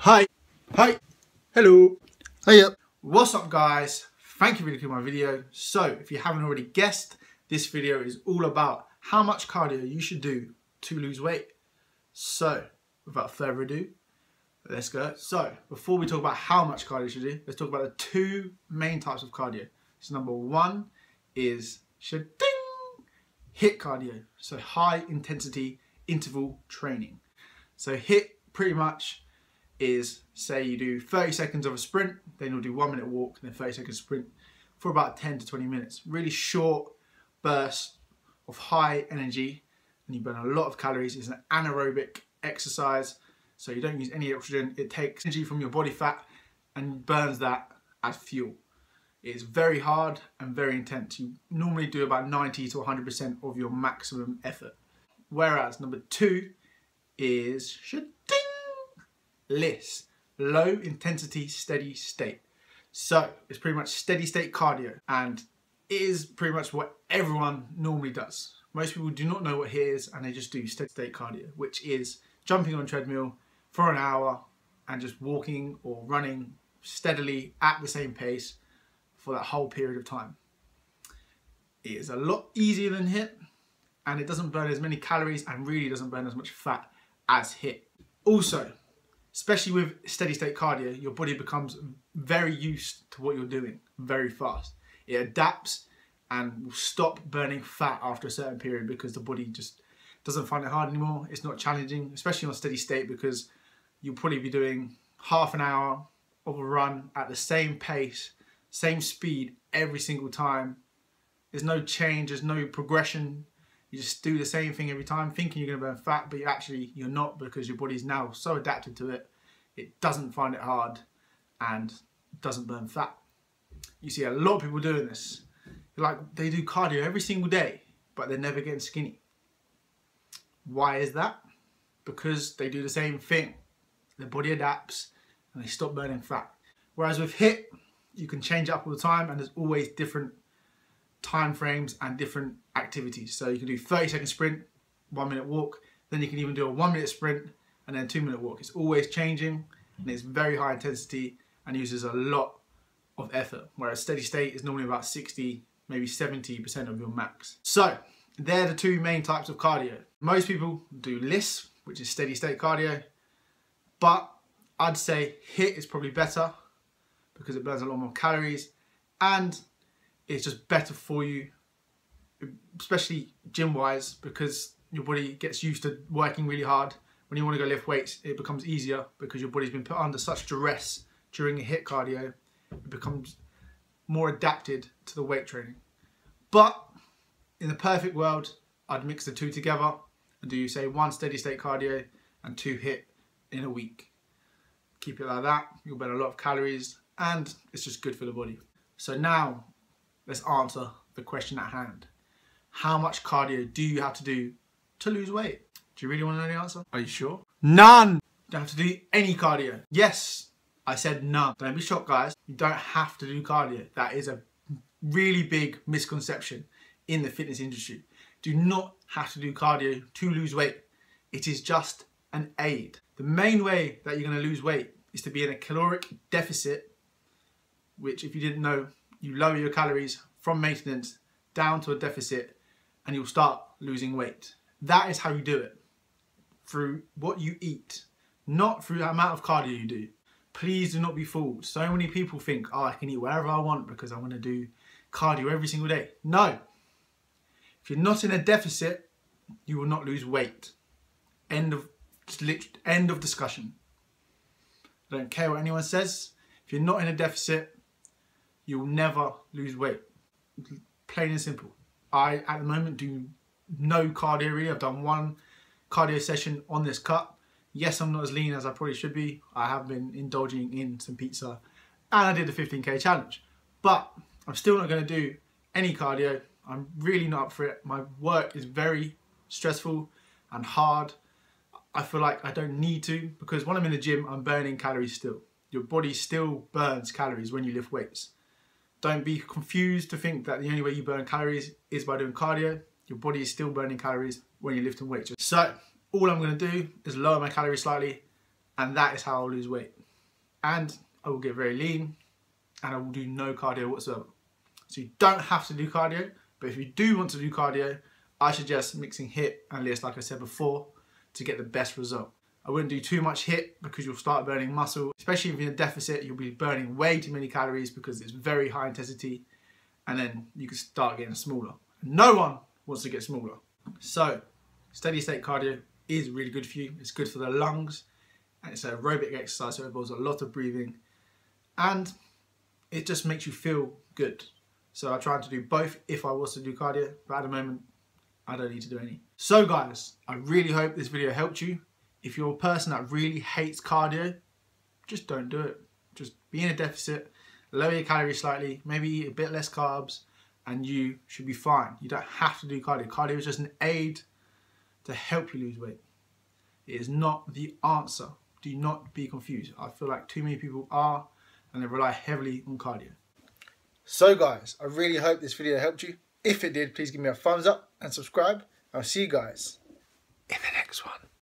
Hi. Hi. Hello. Hiya. What's up, guys? Thank you for clicking my video. So, if you haven't already guessed, this video is all about how much cardio you should do to lose weight. So, without further ado, let's go. So, before we talk about how much cardio you should do, let's talk about the two main types of cardio. So, number one is HIIT cardio. So, high intensity interval training. So, HIIT pretty much is, say you do 30 seconds of a sprint, then you'll do 1 minute walk, then 30 second sprint for about 10 to 20 minutes. Really short bursts of high energy, and you burn a lot of calories. It's an anaerobic exercise, so you don't use any oxygen. It takes energy from your body fat and burns that as fuel. It's very hard and very intense. You normally do about 90 to 100% of your maximum effort. Whereas number two is LISS, low intensity steady state. So it's pretty much steady state cardio, and it is pretty much what everyone normally does. Most people do not know what HIIT is, and they just do steady state cardio, which is jumping on a treadmill for an hour and just walking or running steadily at the same pace for that whole period of time. It is a lot easier than HIIT, and it doesn't burn as many calories and really doesn't burn as much fat as HIIT. Also, especially with steady state cardio, your body becomes very used to what you're doing very fast. It adapts and will stop burning fat after a certain period because the body just doesn't find it hard anymore. It's not challenging, especially on steady state, because you'll probably be doing half an hour of a run at the same pace, same speed every single time. There's no change, there's no progression. You just do the same thing every time, thinking you're going to burn fat, but you're not, because your body's now so adapted to it. It doesn't find it hard and doesn't burn fat. You see a lot of people doing this. Like, they do cardio every single day, but they're never getting skinny. Why is that? Because they do the same thing. Their body adapts and they stop burning fat. Whereas with HIIT, you can change it up all the time, and there's always different time frames and different activities. So you can do 30-second sprint, 1 minute walk, then you can even do a 1 minute sprint and then a 2 minute walk. It's always changing, and it's very high intensity and uses a lot of effort, whereas steady state is normally about 60, maybe 70% of your max. So they're the two main types of cardio. Most people do LISS, which is steady state cardio, but I'd say HIIT is probably better because it burns a lot more calories, and it's just better for you, especially gym-wise, because your body gets used to working really hard. When you want to go lift weights, it becomes easier because your body's been put under such duress during a HIIT cardio. It becomes more adapted to the weight training. But in the perfect world, I'd mix the two together and do, say, 1 steady state cardio and 2 HIIT in a week. Keep it like that, you'll burn a lot of calories, and it's just good for the body. So now, let's answer the question at hand. How much cardio do you have to do to lose weight? Do you really want to know the answer? Are you sure? None! You don't have to do any cardio. Yes, I said none. Don't be shocked, guys. You don't have to do cardio. That is a really big misconception in the fitness industry. Do not have to do cardio to lose weight. It is just an aid. The main way that you're going to lose weight is to be in a caloric deficit, which, if you didn't know, you lower your calories from maintenance down to a deficit and you'll start losing weight. That is how you do it. Through what you eat, not through the amount of cardio you do. Please do not be fooled. So many people think, oh, I can eat wherever I want because I want to do cardio every single day. No. If you're not in a deficit, you will not lose weight. End of discussion. I don't care what anyone says. If you're not in a deficit, you will never lose weight. Plain and simple. I, at the moment, do no cardio really. I've done 1 cardio session on this cut. Yes, I'm not as lean as I probably should be. I have been indulging in some pizza, and I did the 15k challenge. But I'm still not going to do any cardio. I'm really not up for it. My work is very stressful and hard. I feel like I don't need to, because when I'm in the gym, I'm burning calories still. Your body still burns calories when you lift weights. Don't be confused to think that the only way you burn calories is by doing cardio. Your body is still burning calories when you're lifting weights. So all I'm going to do is lower my calories slightly And that is how I'll lose weight. And I will get very lean and I will do no cardio whatsoever. So you don't have to do cardio, but if you do want to do cardio, I suggest mixing HIIT and list, like I said before, to get the best result. I wouldn't do too much HIIT because you'll start burning muscle, especially if you're in a deficit. You'll be burning way too many calories because it's very high intensity, and then you can start getting smaller. No one wants to get smaller. So steady state cardio is really good for you. It's good for the lungs, and it's an aerobic exercise, so it involves a lot of breathing, and it just makes you feel good. So I try to do both if I was to do cardio, but at the moment I don't need to do any. So guys, I really hope this video helped you. If you're a person that really hates cardio, just don't do it. Just be in a deficit, lower your calories slightly, maybe eat a bit less carbs, and you should be fine. You don't have to do cardio. Cardio is just an aid to help you lose weight. It is not the answer. Do not be confused. I feel like too many people are, and they rely heavily on cardio. So guys, I really hope this video helped you. If it did, please give me a thumbs up and subscribe. I'll see you guys in the next one.